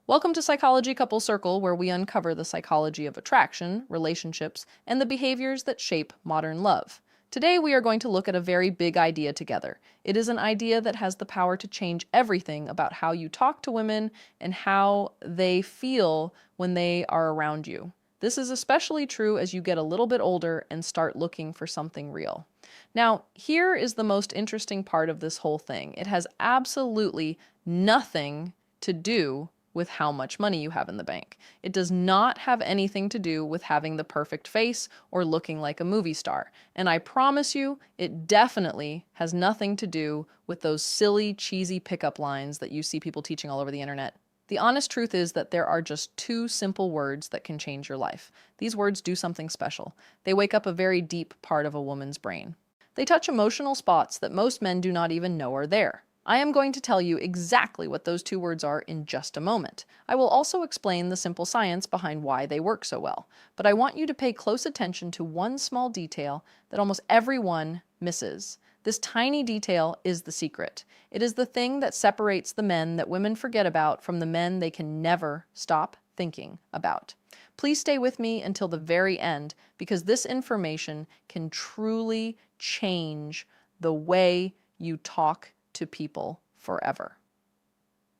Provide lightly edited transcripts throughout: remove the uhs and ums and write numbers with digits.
Welcome to Psychology Couple Circle, where we uncover the psychology of attraction, relationships, and the behaviors that shape modern love. Today we are going to look at a very big idea together. It is an idea that has the power to change everything about how you talk to women and how they feel when they are around you. This is especially true as you get a little bit older and start looking for something real. Now, here is the most interesting part of this whole thing. It has absolutely nothing to do with how much money you have in the bank. It does not have anything to do with having the perfect face or looking like a movie star. And I promise you, it definitely has nothing to do with those silly, cheesy pickup lines that you see people teaching all over the internet. The honest truth is that there are just two simple words that can change your life. These words do something special. They wake up a very deep part of a woman's brain. They touch emotional spots that most men do not even know are there. I am going to tell you exactly what those two words are in just a moment. I will also explain the simple science behind why they work so well. But I want you to pay close attention to one small detail that almost everyone misses. This tiny detail is the secret. It is the thing that separates the men that women forget about from the men they can never stop thinking about. Please stay with me until the very end, because this information can truly change the way you talk to people forever.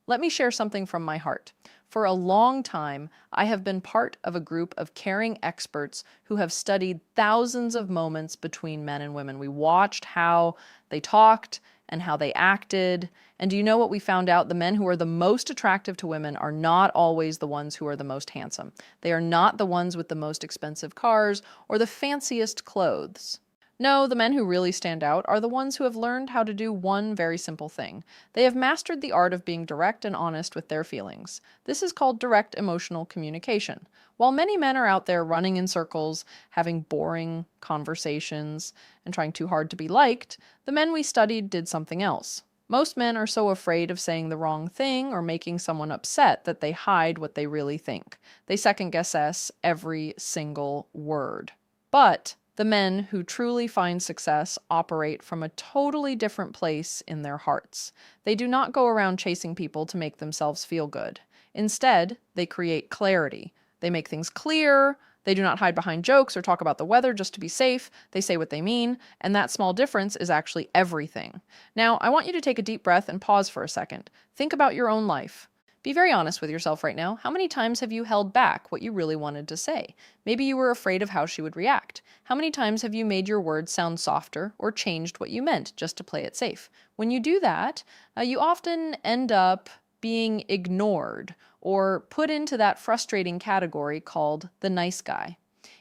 Let me share something from my heart. For a long time, I have been part of a group of caring experts who have studied thousands of moments between men and women. We watched how they talked and how they acted. And do you know what we found out? The men who are the most attractive to women are not always the ones who are the most handsome. They are not the ones with the most expensive cars or the fanciest clothes. No, the men who really stand out are the ones who have learned how to do one very simple thing. They have mastered the art of being direct and honest with their feelings. This is called direct emotional communication. While many men are out there running in circles, having boring conversations, and trying too hard to be liked, the men we studied did something else. Most men are so afraid of saying the wrong thing or making someone upset that they hide what they really think. They second-guess every single word. But the men who truly find success operate from a totally different place in their hearts. They do not go around chasing people to make themselves feel good. Instead, they create clarity. They make things clear. They do not hide behind jokes or talk about the weather just to be safe. They say what they mean, and that small difference is actually everything. Now, I want you to take a deep breath and pause for a second. Think about your own life. Be very honest with yourself right now. How many times have you held back what you really wanted to say? Maybe you were afraid of how she would react. How many times have you made your words sound softer or changed what you meant just to play it safe? When you do that, you often end up being ignored or put into that frustrating category called the nice guy.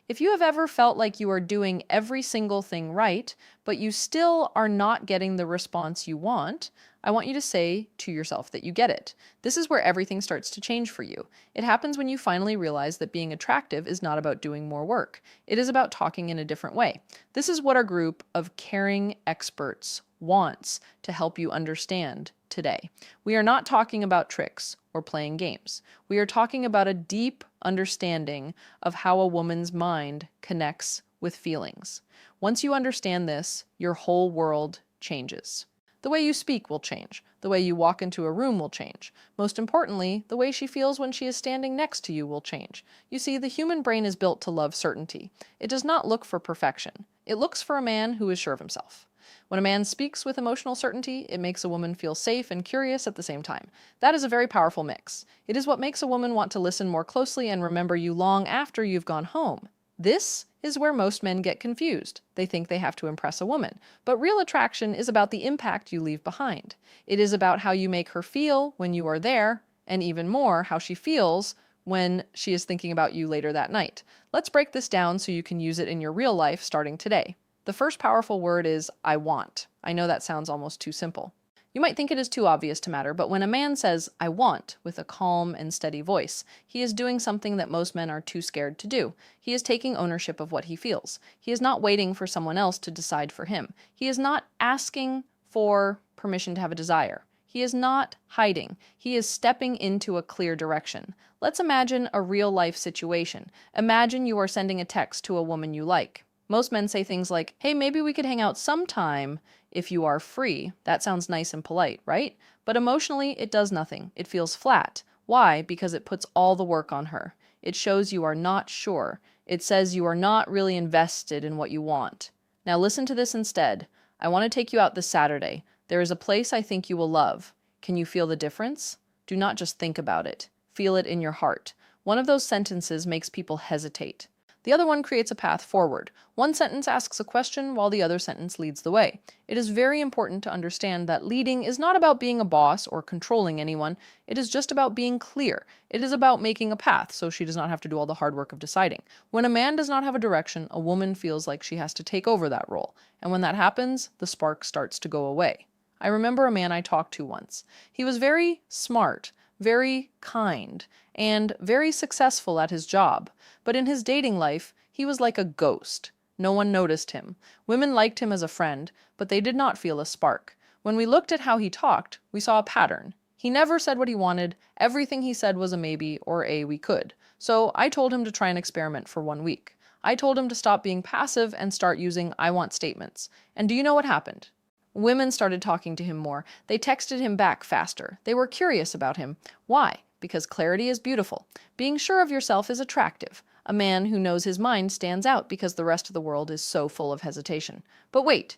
If you have ever felt like you are doing every single thing right, but you still are not getting the response you want, I want you to say to yourself that you get it. This is where everything starts to change for you. It happens when you finally realize that being attractive is not about doing more work. It is about talking in a different way. This is what our group of caring experts wants to help you understand today. We are not talking about tricks or playing games. We are talking about a deep understanding of how a woman's mind connects with feelings. Once you understand this, your whole world changes. The way you speak will change. The way you walk into a room will change. Most importantly, the way she feels when she is standing next to you will change. You see, the human brain is built to love certainty. It does not look for perfection. It looks for a man who is sure of himself. When a man speaks with emotional certainty, it makes a woman feel safe and curious at the same time. That is a very powerful mix. It is what makes a woman want to listen more closely and remember you long after you've gone home. This is where most men get confused. They think they have to impress a woman. But real attraction is about the impact you leave behind. It is about how you make her feel when you are there, and even more, how she feels when she is thinking about you later that night. Let's break this down so you can use it in your real life starting today. The first powerful word is I want. I know that sounds almost too simple. You might think it is too obvious to matter, but when a man says, I want, with a calm and steady voice, he is doing something that most men are too scared to do. He is taking ownership of what he feels. He is not waiting for someone else to decide for him. He is not asking for permission to have a desire. He is not hiding. He is stepping into a clear direction. Let's imagine a real-life situation. Imagine you are sending a text to a woman you like. Most men say things like, hey, maybe we could hang out sometime if you are free. That sounds nice and polite, right? But emotionally, it does nothing. It feels flat. Why? Because it puts all the work on her. It shows you are not sure. It says you are not really invested in what you want. Now listen to this instead. I want to take you out this Saturday. There is a place I think you will love. Can you feel the difference? Do not just think about it. Feel it in your heart. One of those sentences makes people hesitate. The other one creates a path forward. One sentence asks a question while the other sentence leads the way. It is very important to understand that leading is not about being a boss or controlling anyone. It is just about being clear. It is about making a path so she does not have to do all the hard work of deciding. When a man does not have a direction, a woman feels like she has to take over that role. And when that happens, the spark starts to go away. I remember a man I talked to once. He was very smart, very kind, and very successful at his job. But in his dating life, he was like a ghost. No one noticed him. Women liked him as a friend, but they did not feel a spark. When we looked at how he talked, we saw a pattern. He never said what he wanted. Everything he said was a maybe or a we could. So I told him to try an experiment for 1 week. I told him to stop being passive and start using I want statements. And do you know what happened? Women started talking to him more. They texted him back faster. They were curious about him. Why? Because clarity is beautiful. Being sure of yourself is attractive. A man who knows his mind stands out because the rest of the world is so full of hesitation. But wait,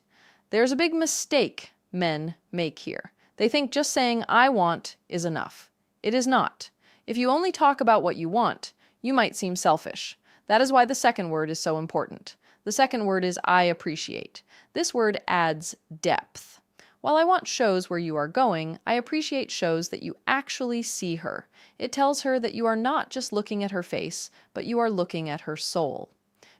there's a big mistake men make here. They think just saying I want is enough. It is not. If you only talk about what you want, you might seem selfish. That is why the second word is so important. The second word is I appreciate. This word adds depth. While I want shows where you are going, I appreciate shows that you actually see her. It tells her that you are not just looking at her face, but you are looking at her soul.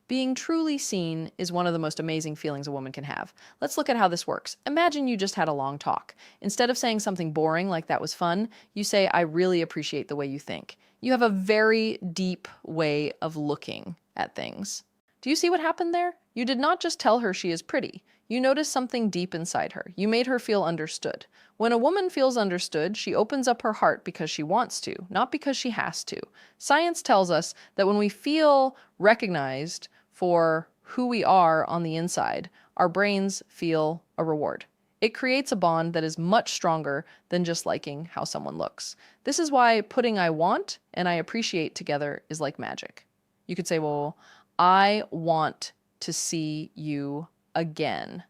Being truly seen is one of the most amazing feelings a woman can have. Let's look at how this works. Imagine you just had a long talk. Instead of saying something boring like that was fun, you say, I really appreciate the way you think. You have a very deep way of looking at things. Do you see what happened there? You did not just tell her she is pretty. You noticed something deep inside her. You made her feel understood. When a woman feels understood, she opens up her heart because she wants to, not because she has to. Science tells us that when we feel recognized for who we are on the inside, our brains feel a reward. It creates a bond that is much stronger than just liking how someone looks. This is why putting I want and I appreciate together is like magic. You could say, well, I want to see you again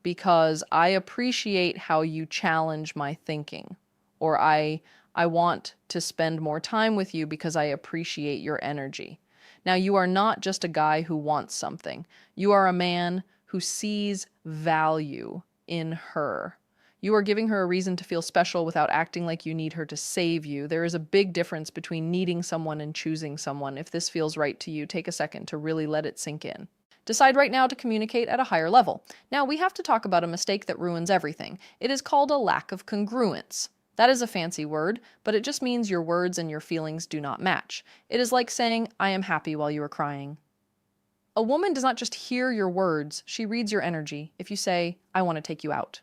because I appreciate how you challenge my thinking. Or I want to spend more time with you because I appreciate your energy. Now, you are not just a guy who wants something. You are a man who sees value in her. You are giving her a reason to feel special without acting like you need her to save you. There is a big difference between needing someone and choosing someone. If this feels right to you, take a second to really let it sink in. Decide right now to communicate at a higher level. Now, we have to talk about a mistake that ruins everything. It is called a lack of congruence. That is a fancy word, but it just means your words and your feelings do not match. It is like saying, I am happy while you are crying. A woman does not just hear your words, she reads your energy. If you say, I want to take you out,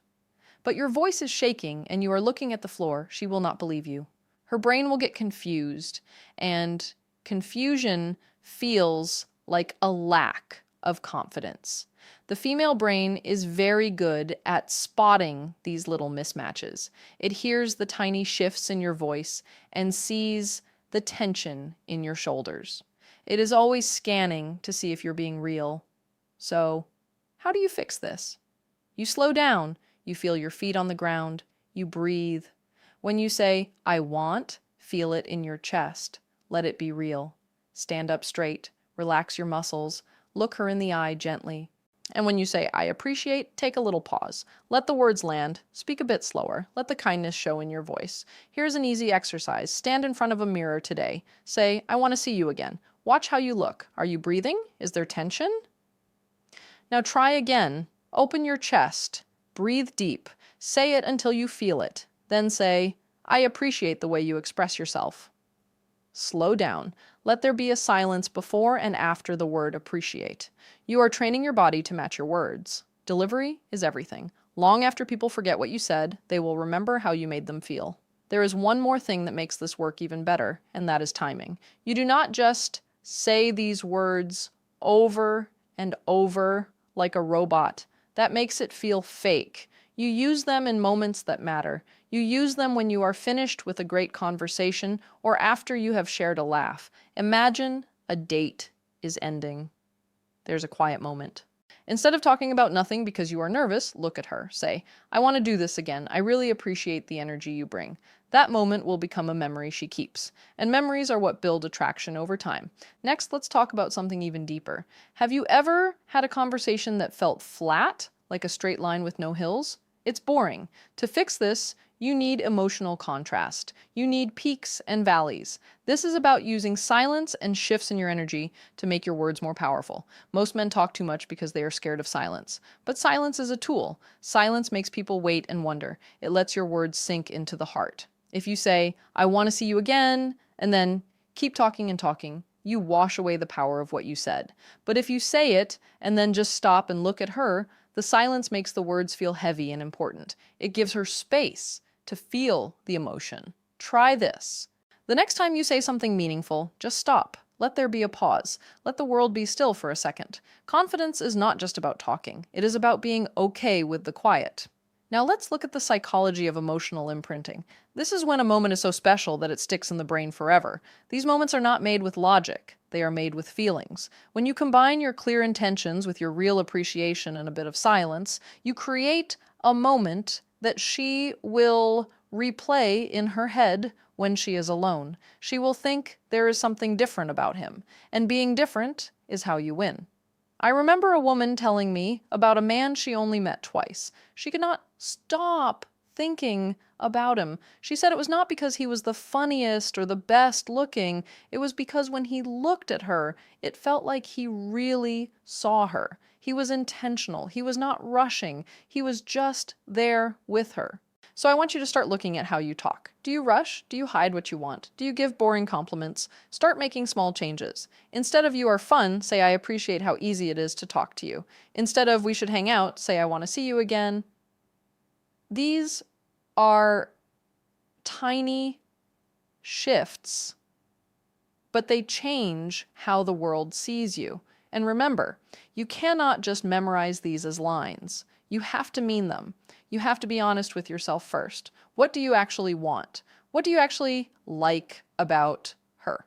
but your voice is shaking and you are looking at the floor, she will not believe you. Her brain will get confused, and confusion feels like a lack of confidence. The female brain is very good at spotting these little mismatches. It hears the tiny shifts in your voice and sees the tension in your shoulders. It is always scanning to see if you're being real. So, how do you fix this? You slow down. You feel your feet on the ground. You breathe. When you say, I want, feel it in your chest. Let it be real. Stand up straight. Relax your muscles. Look her in the eye gently. And when you say, I appreciate, take a little pause. Let the words land. Speak a bit slower. Let the kindness show in your voice. Here's an easy exercise. Stand in front of a mirror today. Say, I want to see you again. Watch how you look. Are you breathing? Is there tension? Now try again. Open your chest. Breathe deep. Say it until you feel it. Then say, I appreciate the way you express yourself. Slow down. Let there be a silence before and after the word appreciate. You are training your body to match your words. Delivery is everything. Long after people forget what you said, they will remember how you made them feel. There is one more thing that makes this work even better, and that is timing. You do not just say these words over and over like a robot. That makes it feel fake. You use them in moments that matter. You use them when you are finished with a great conversation or after you have shared a laugh. Imagine a date is ending. There's a quiet moment. Instead of talking about nothing because you are nervous, look at her. Say, I want to do this again. I really appreciate the energy you bring. That moment will become a memory she keeps. And memories are what build attraction over time. Next, let's talk about something even deeper. Have you ever had a conversation that felt flat, like a straight line with no hills? It's boring. To fix this, you need emotional contrast. You need peaks and valleys. This is about using silence and shifts in your energy to make your words more powerful. Most men talk too much because they are scared of silence. But silence is a tool. Silence makes people wait and wonder. It lets your words sink into the heart. If you say, I want to see you again, and then keep talking and talking, you wash away the power of what you said. But if you say it and then just stop and look at her, the silence makes the words feel heavy and important. It gives her space to feel the emotion. Try this. The next time you say something meaningful, just stop. Let there be a pause. Let the world be still for a second. Confidence is not just about talking. It is about being okay with the quiet. Now let's look at the psychology of emotional imprinting. This is when a moment is so special that it sticks in the brain forever. These moments are not made with logic. They are made with feelings. When you combine your clear intentions with your real appreciation and a bit of silence, you create a moment that she will replay in her head when she is alone. She will think there is something different about him, and being different is how you win. I remember a woman telling me about a man she only met twice. She could not stop thinking about him. She said it was not because he was the funniest or the best looking. It was because when he looked at her, it felt like he really saw her. He was intentional. He was not rushing. He was just there with her. So I want you to start looking at how you talk. Do you rush? Do you hide what you want? Do you give boring compliments? Start making small changes. Instead of you are fun, say I appreciate how easy it is to talk to you. Instead of we should hang out, say I want to see you again. These are tiny shifts, but they change how the world sees you. And remember, you cannot just memorize these as lines. You have to mean them. You have to be honest with yourself first. What do you actually want? What do you actually like about her?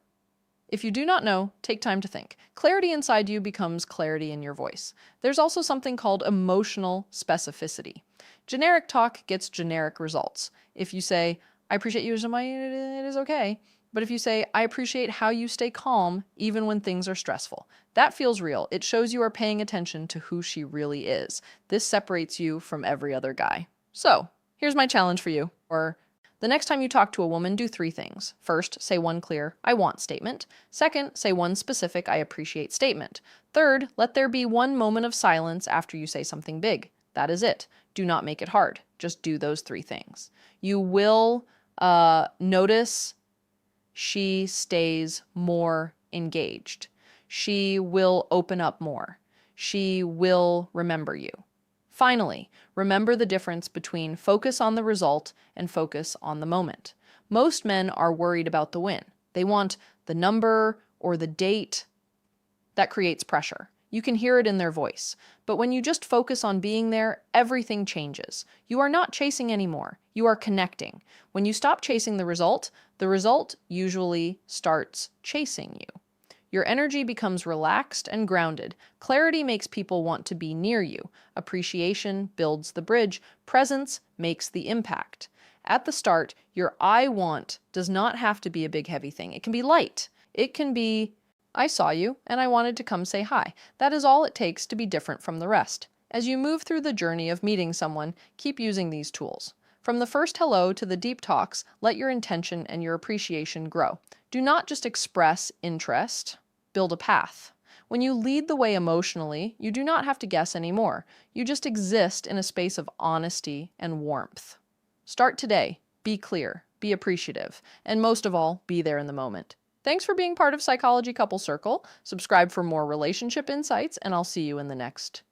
If you do not know, take time to think. Clarity inside you becomes clarity in your voice. There's also something called emotional specificity. Generic talk gets generic results. If you say, I appreciate you as my, it is okay. But if you say, I appreciate how you stay calm even when things are stressful, that feels real. It shows you are paying attention to who she really is. This separates you from every other guy. So, here's my challenge for you. Or the next time you talk to a woman, do 3 things. First, say one clear, I want statement. Second, say one specific, I appreciate statement. Third, let there be one moment of silence after you say something big. That is it. Do not make it hard. Just do those 3 things. You will notice she stays more engaged. She will open up more. She will remember you. Finally, remember the difference between focus on the result and focus on the moment. Most men are worried about the win. They want the number or the date. That creates pressure. You can hear it in their voice. But when you just focus on being there, everything changes. You are not chasing anymore. You are connecting. When you stop chasing the result usually starts chasing you. Your energy becomes relaxed and grounded. Clarity makes people want to be near you. Appreciation builds the bridge. Presence makes the impact. At the start, your I want does not have to be a big heavy thing. It can be light. It can be, I saw you and I wanted to come say hi. That is all it takes to be different from the rest. As you move through the journey of meeting someone, keep using these tools. From the first hello to the deep talks, let your intention and your appreciation grow. Do not just express interest, build a path. When you lead the way emotionally, you do not have to guess anymore. You just exist in a space of honesty and warmth. Start today. Be clear, be appreciative, and most of all, be there in the moment. Thanks for being part of Psychology Couple Circle. Subscribe for more relationship insights, and I'll see you in the next